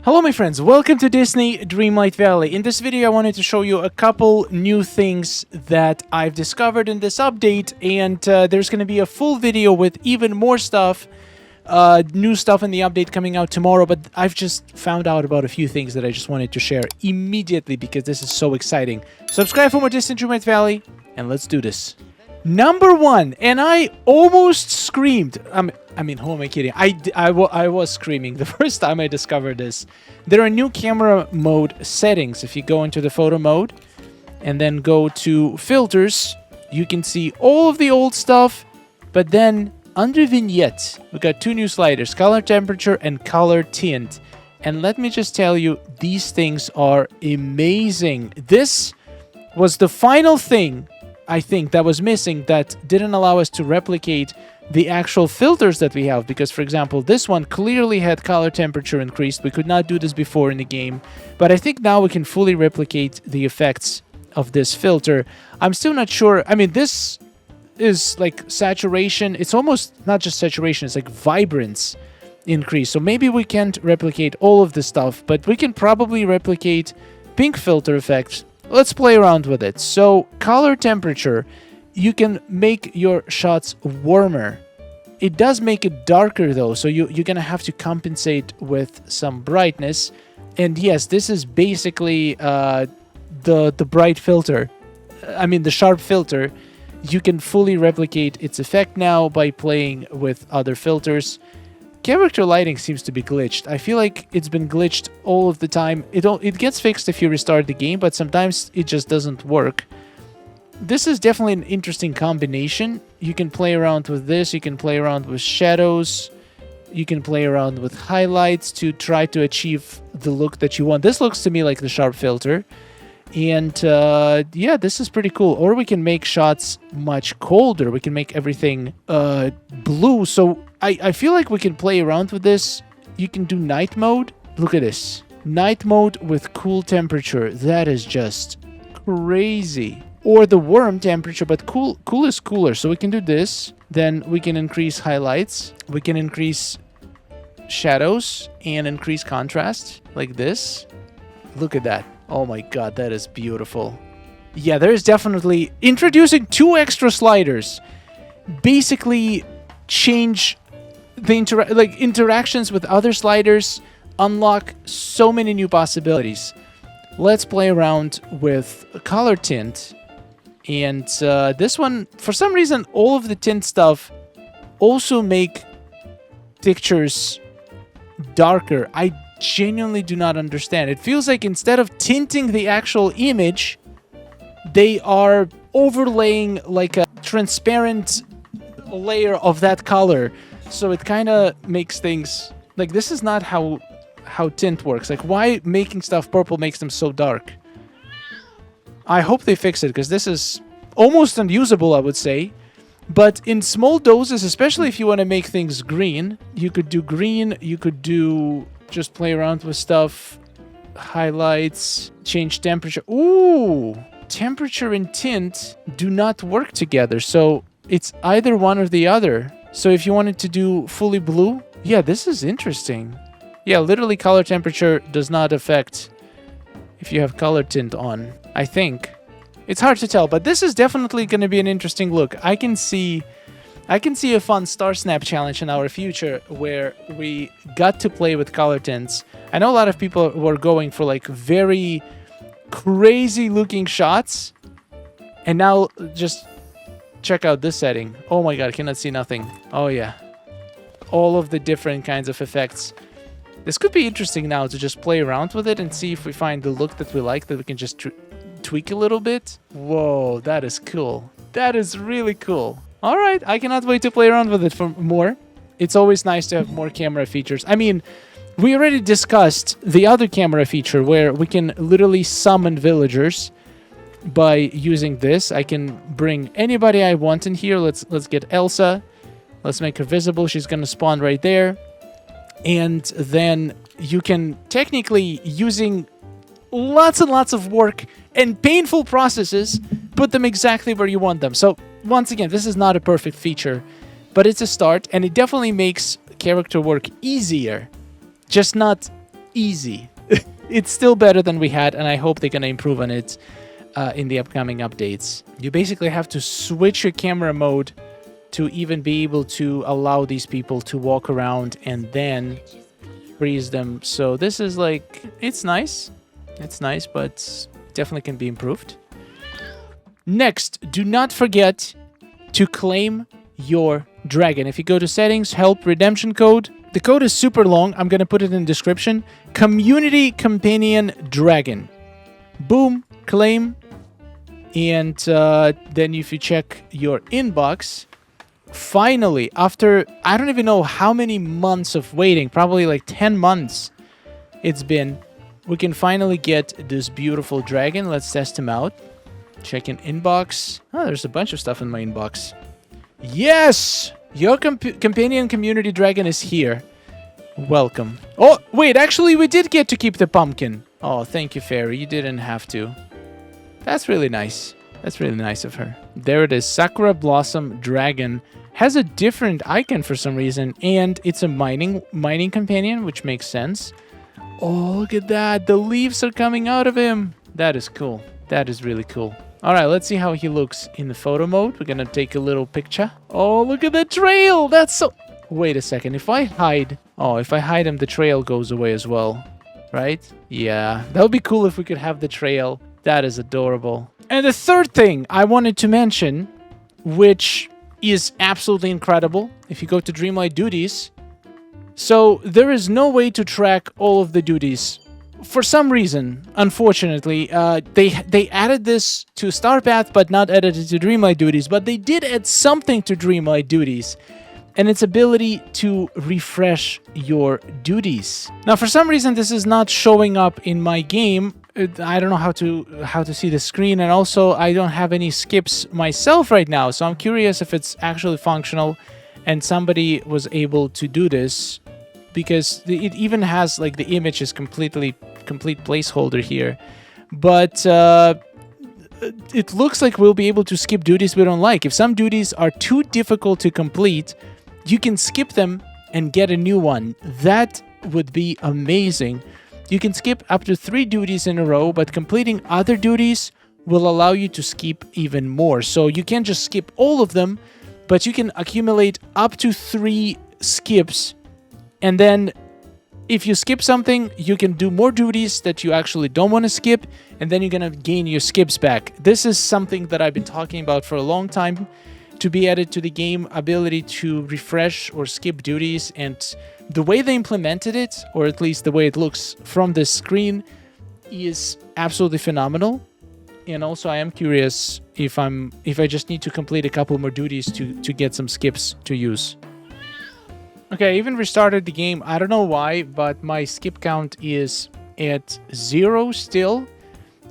Hello my friends, welcome to Disney Dreamlight Valley. In this video I wanted to show you a couple new things that I've discovered in this update, and there's going to be a full video with even more stuff, new stuff in the update coming out tomorrow, but I've just found out about a few things that I just wanted to share immediately because this is so exciting. Subscribe for more Disney Dreamlight Valley, and let's do this. Number one, and I almost screamed. I mean, who am I kidding? I was screaming the first time I discovered this. There are new camera mode settings. If you go into the photo mode and then go to filters, you can see all of the old stuff. But then under vignette, we got two new sliders, color temperature and color tint. And let me just tell you, these things are amazing. This was the final thing, I think, that was missing that didn't allow us to replicate the actual filters that we have, because for example this one clearly had color temperature increased. We could not do this before in the game, but I think now we can fully replicate the effects of this filter. I'm still not sure. I mean, this is like saturation. It's almost not just saturation, it's like vibrance increase. So maybe we can't replicate all of this stuff, but we can probably replicate pink filter effects. Let's play around with it. So color temperature, you can make your shots warmer. It does make it darker though, so you're gonna have to compensate with some brightness. And yes, this is basically the bright filter. I mean the sharp filter. You can fully replicate its effect now by playing with other filters. Character lighting seems to be glitched. I feel like it's been glitched all of the time. It gets fixed if you restart the game, but sometimes it just doesn't work. This is definitely an interesting combination. You can play around with this, you can play around with shadows, you can play around with highlights to try to achieve the look that you want. This looks to me like the sharp filter. And yeah, this is pretty cool. Or we can make shots much colder. We can make everything blue. So I feel like we can play around with this. You can do night mode. Look at this. Night mode with cool temperature. That is just crazy. Or the warm temperature, but cool is cooler. So we can do this. Then we can increase highlights. We can increase shadows and increase contrast like this. Look at that. Oh my god, that is beautiful. Yeah, there is definitely introducing two extra sliders. Basically change the interactions with other sliders, unlock so many new possibilities. Let's play around with color tint. And this one, for some reason, all of the tint stuff also make pictures darker. I genuinely do not understand. It feels like instead of tinting the actual image, they are overlaying like a transparent layer of that color. So it kind of makes things like, this is not how tint works. Like, why making stuff purple makes them so dark? I hope they fix it, because this is almost unusable, I would say. But in small doses, especially if you want to make things green, you could do green, you could do just play around with stuff, highlights, change temperature. Ooh, temperature and tint do not work together, so it's either one or the other. So if you wanted to do fully blue, yeah, this is interesting. Yeah, literally color temperature does not affect if you have color tint on, I think. It's hard to tell, but this is definitely going to be an interesting look. I can see a fun Star Snap challenge in our future where we got to play with color tints. I know a lot of people were going for like very crazy looking shots. And now just check out this setting. Oh my god, I cannot see nothing. Oh yeah. All of the different kinds of effects. This could be interesting now to just play around with it and see if we find the look that we like, that we can just tweak a little bit. Whoa, that is cool. That is really cool. All right, I cannot wait to play around with it for more. It's always nice to have more camera features. I mean, we already discussed the other camera feature where we can literally summon villagers by using this. I can bring anybody I want in here. Let's get Elsa. Let's make her visible. She's gonna spawn right there. And then you can technically, using lots and lots of work and painful processes, put them exactly where you want them. So once again, this is not a perfect feature, but it's a start, and it definitely makes character work easier. Just not easy. It's still better than we had, and I hope they're going to improve on it in the upcoming updates. You basically have to switch your camera mode to even be able to allow these people to walk around and then freeze them. So this is like, it's nice. It's nice, but definitely can be improved. Next, do not forget to claim your dragon. If you go to settings, help, redemption code. The code is super long. I'm going to put it in the description. Community Companion Dragon. Boom, claim. And then if you check your inbox, finally, after I don't even know how many months of waiting, probably like 10 months it's been, we can finally get this beautiful dragon. Let's test him out. Check in inbox. Oh, there's a bunch of stuff in my inbox. Yes! Your companion community dragon is here. Welcome. Oh, wait, actually we did get to keep the pumpkin. Oh, thank you, fairy. You didn't have to. That's really nice. That's really nice of her. There it is. Sakura Blossom Dragon. Has a different icon for some reason, and it's a mining companion, which makes sense. Oh, look at that. The leaves are coming out of him. That is cool. That is really cool. All right, let's see how he looks in the photo mode. We're going to take a little picture. Oh, look at the trail. That's so... Wait a second. If I hide... Oh, if I hide him, the trail goes away as well. Right? Yeah. That would be cool if we could have the trail. That is adorable. And the third thing I wanted to mention, which is absolutely incredible, if you go to Dreamlight Duties, so there is no way to track all of the duties. For some reason, unfortunately, they added this to Star Path, but not added it to Dreamlight Duties. But they did add something to Dreamlight Duties, and its ability to refresh your duties. Now, for some reason, this is not showing up in my game. I don't know how to see the screen, and also I don't have any skips myself right now, so I'm curious if it's actually functional and somebody was able to do this, because it even has like the image is complete placeholder here, but it looks like we'll be able to skip duties we don't like. If some duties are too difficult to complete, you can skip them and get a new one. That would be amazing. You can skip up to 3 duties in a row, but completing other duties will allow you to skip even more. So you can't just skip all of them, but you can accumulate up to 3 skips. And then if you skip something, you can do more duties that you actually don't want to skip, and then you're going to gain your skips back. This is something that I've been talking about for a long time, to be added to the game, ability to refresh or skip duties. And the way they implemented it, or at least the way it looks from the screen, is absolutely phenomenal. And also I am curious if I just need to complete a couple more duties to get some skips to use. Okay, I even restarted the game. I don't know why, but my skip count is at 0 still.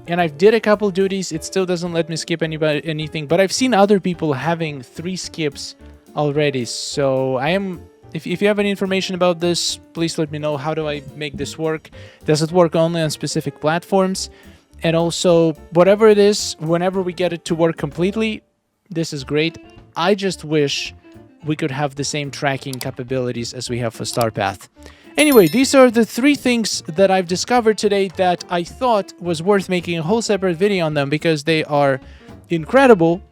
And I did a couple duties. It still doesn't let me skip anything. But I've seen other people having 3 skips already. So I am... If you have any information about this, please let me know. How do I make this work? Does it work only on specific platforms? And also, whatever it is, whenever we get it to work completely, this is great. I just wish we could have the same tracking capabilities as we have for Star Path. Anyway, these are the 3 things that I've discovered today that I thought was worth making a whole separate video on them, because they are incredible.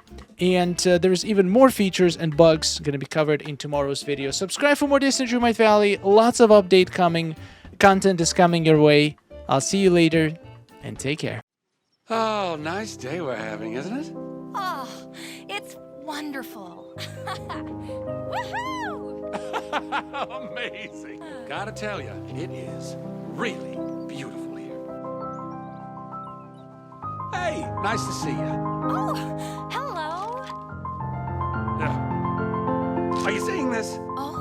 And there's even more features and bugs going to be covered in tomorrow's video. Subscribe for more Disney Dreamlight Valley. Lots of update coming. Content is coming your way. I'll see you later, and take care. Oh, nice day we're having, isn't it? Oh, it's wonderful. Woohoo! Amazing. Gotta tell you, it is really beautiful here. Hey, nice to see you. Oh, hello. Are you seeing this? Oh,